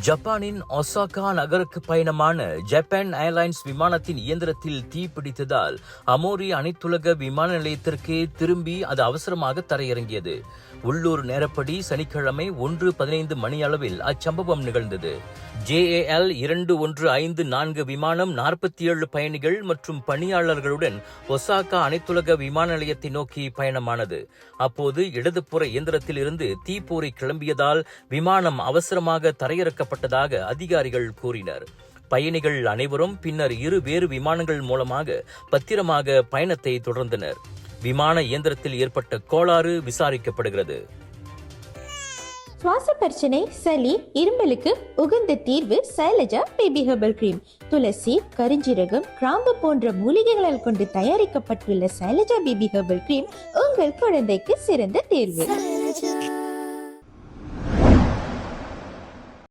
ஜப்பானின் ஒசாகா நகருக்கு பயணமான Japan airlines விமானத்தின் இயந்திரத்தில் தீ பிடித்ததால் அமோரி அனைத்துலக விமான நிலையத்திற்கு திரும்பி அது அவசரமாக தரையிறங்கியது. உள்ளூர் நேரப்படி சனிக்கிழமை 1:15 மணி அளவில் அச்சம்பவம் நிகழ்ந்தது. JAL 2154 விமானம் 47 பயணிகள் மற்றும் பணியாளர்களுடன் ஒசாகா அனைத்துலக விமான நிலையத்தை நோக்கி பயணமானது. அப்போது இடதுபுற இயந்திரத்தில் இருந்து தீப்பொறி கிளம்பியதால் விமானம் அவசரமாக தரையிறக்கப்பட்டதாக அதிகாரிகள் கூறினர். பயணிகள் அனைவரும் பின்னர் வேறு விமானங்கள் மூலமாக பத்திரமாக பயணத்தை தொடர்ந்தனர். விமான இயந்திரத்தில் ஏற்பட்ட கோளாறு விசாரிக்கப்படுகிறது. சுவாச பிரச்சனை, சளி, இருமலுக்கு உகந்த தீர்வு சைலஜா பேபி ஹெர்பல் கிரீம். துளசி, கரிஞ்சீரகம், கிராம்பு போன்ற மூலிகைகளால் கொண்டு தயாரிக்கப்பட்டுள்ள சைலஜா பேபி ஹெர்பல் கிரீம் உங்கள் குழந்தைக்கு சிறந்த தேர்வு.